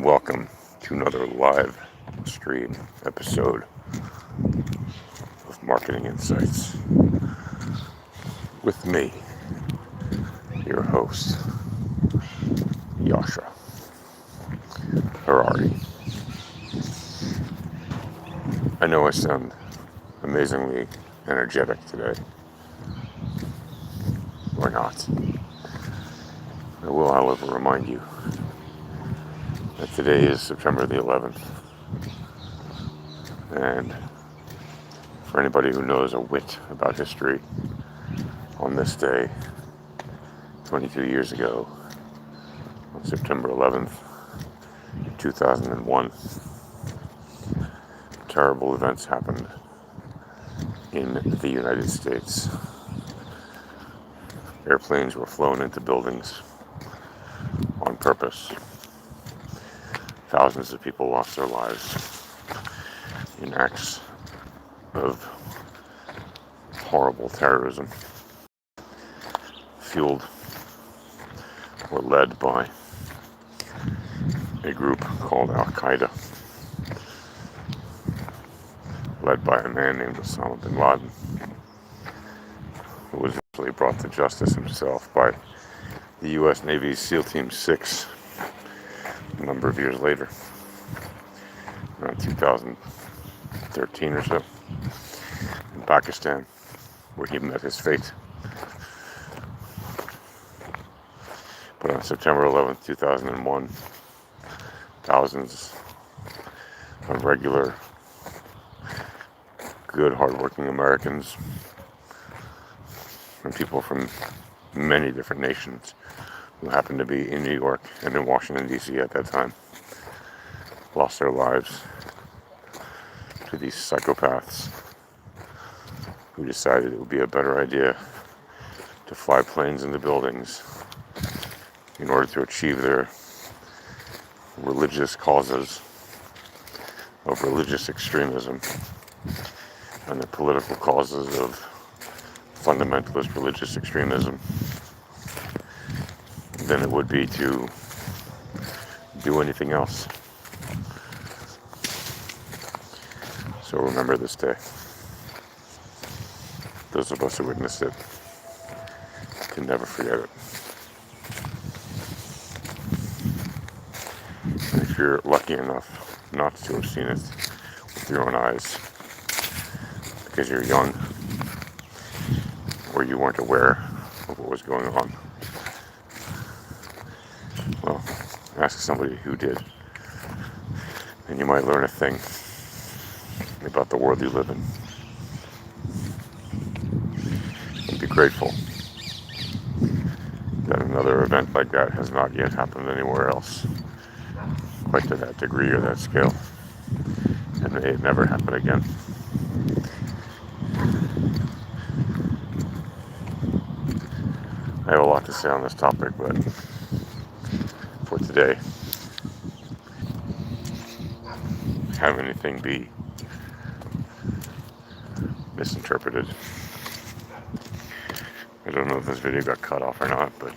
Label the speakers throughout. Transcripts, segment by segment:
Speaker 1: welcome to another live stream episode of Marketing Insights with me, your host, Yasha Harari. I know I sound amazingly energetic today, or not. I will, however, remind you that today is September the 11th, and for anybody who knows a whit about history, on this day, 22 years ago, on September 11th, 2001, terrible events happened in the United States. Airplanes were flown into buildings on purpose. Thousands of people lost their lives in acts of horrible terrorism, fueled or led by a group called Al-Qaeda, led by a man named Osama bin Laden, who was eventually brought to justice himself by the U.S. Navy's SEAL Team 6 a number of years later, around 2013 or so, in Pakistan, where he met his fate. But on September 11th, 2001, thousands of regular, good, hardworking Americans and people from many different nations who happened to be in New York and in Washington, D.C. at that time, lost their lives to these psychopaths who decided it would be a better idea to fly planes into buildings in order to achieve their religious causes of religious extremism and the political causes of fundamentalist religious extremism than it would be to do anything else. So remember this day. Those of us who witnessed it can never forget it. And if you're lucky enough not to have seen it with your own eyes, because you're young, or you weren't aware of what was going on, well, ask somebody who did, and you might learn a thing about the world you live in. And be grateful that another event like that has not yet happened anywhere else, quite to that degree or that scale, and may it never happen again. I have a lot to say on this topic, but for today, have anything be misinterpreted. I don't know if this video got cut off or not, but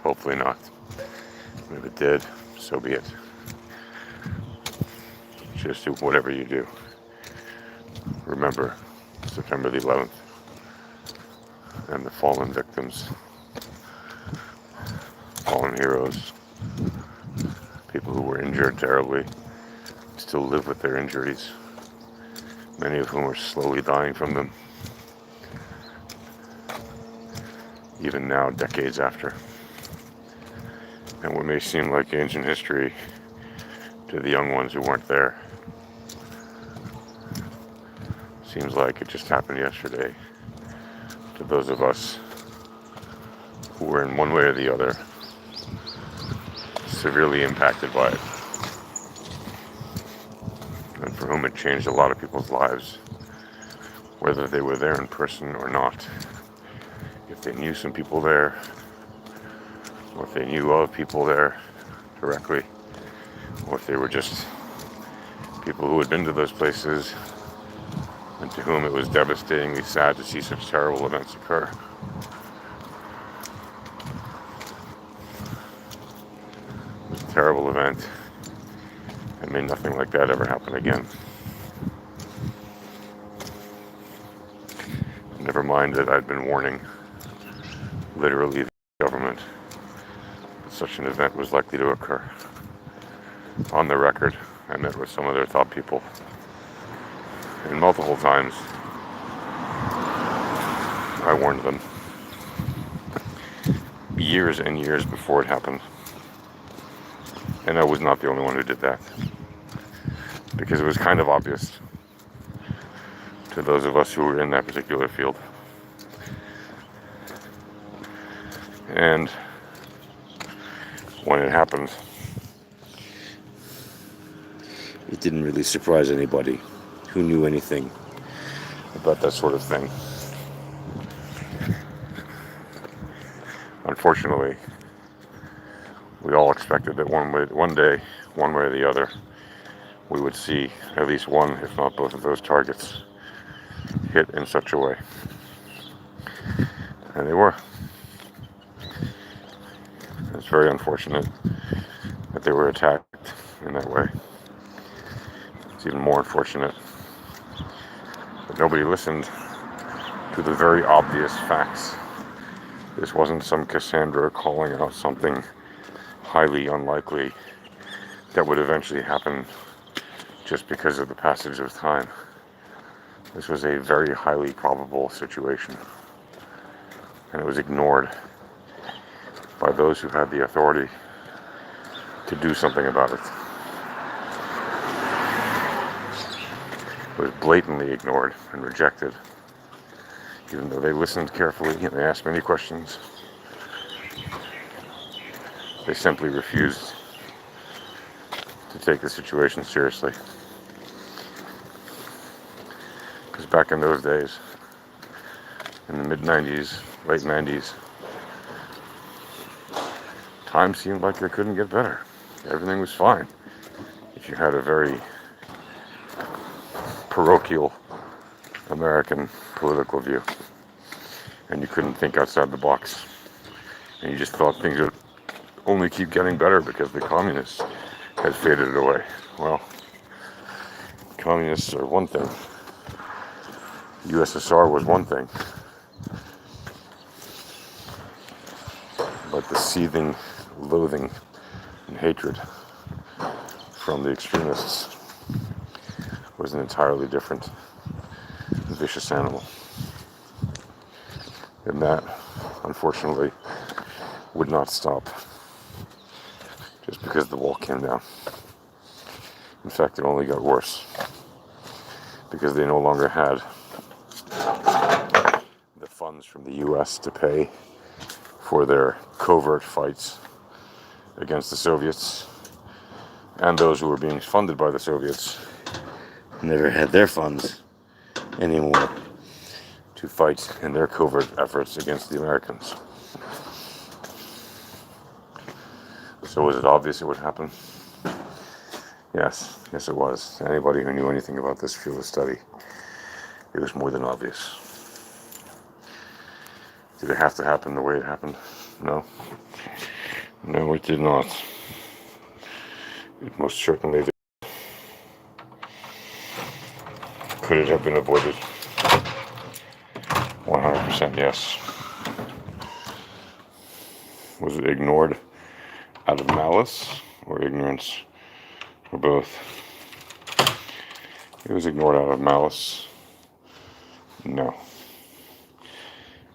Speaker 1: hopefully not. If it did, so be it. Just do whatever you do. Remember September the 11th and the fallen victims, fallen heroes, people who were injured terribly, still live with their injuries, many of whom are slowly dying from them, even now, decades after. And what may seem like ancient history to the young ones who weren't there seems like it just happened yesterday to those of us who were in one way or the other severely impacted by it, and for whom it changed a lot of people's lives, whether they were there in person or not. If they knew some people there, or if they knew of people there directly, or if they were just people who had been to those places and to whom it was devastatingly sad to see such terrible events occur. It was a terrible event And may nothing like that ever happen again. Never mind that I'd been warning, literally, the government that such an event was likely to occur. On the record, I met with some of their top people, and multiple times I warned them, years and years before it happened. And I was not the only one who did that, because it was kind of obvious to those of us who were in that particular field. And when it happened, it didn't really surprise anybody who knew anything about that sort of thing. Unfortunately, we all expected that one day, one way or the other, we would see at least one, if not both of those targets hit in such a way. And they were. It's very unfortunate that they were attacked in that way. It's even more unfortunate that nobody listened to the very obvious facts. This wasn't some Cassandra calling out something highly unlikely that would eventually happen just because of the passage of time. This was a very highly probable situation, and it was ignored by those who had the authority to do something about it. It was blatantly ignored and rejected, even though they listened carefully and they asked many questions. They simply refused to take the situation seriously. Because back in those days, in the mid-90s, late 90s, times seemed like they couldn't get better. Everything was fine if you had a very parochial American political view, and you couldn't think outside the box, and you just thought things would only keep getting better because the communists had faded away. Well, communists are one thing. USSR was one thing. But the seething loathing and hatred from the extremists was an entirely different, vicious animal. And that, unfortunately, would not stop just because the wall came down. In fact, it only got worse because they no longer had the funds from the US to pay for their covert fights against the Soviets, and those who were being funded by the Soviets never had their funds anymore to fight in their covert efforts against the Americans. So was it obvious it would happen? Yes it was. Anybody who knew anything about this field of study, it was more than obvious. Did it have to happen the way it happened? No, it did not. It most certainly did. Could it have been avoided? 100% yes. Was it ignored out of malice or ignorance, or both? It was ignored out of malice. No.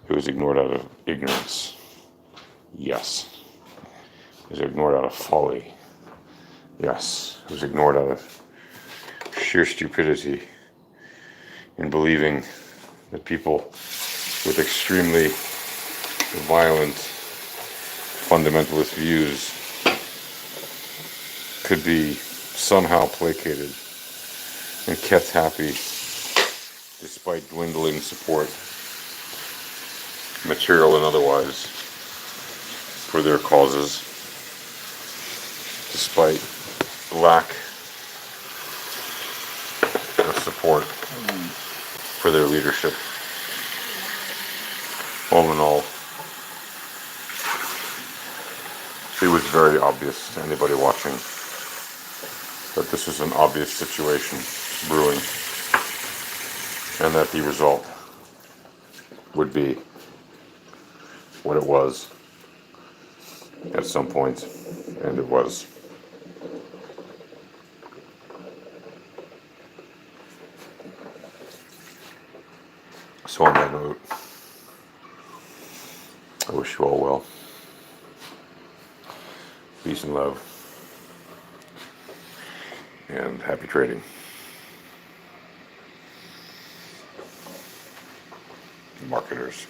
Speaker 1: It was ignored out of ignorance. Yes. It was ignored out of folly. Yes. It was ignored out of sheer stupidity in believing that people with extremely violent fundamentalist views could be somehow placated and kept happy despite dwindling support, material and otherwise, for their causes, despite lack of support for their leadership. All in all, it was very obvious to anybody watching that this is an obvious situation brewing, and that the result would be what it was at some point, and it was. So on that note, I wish you all well. Peace and love, and happy trading. Marketers.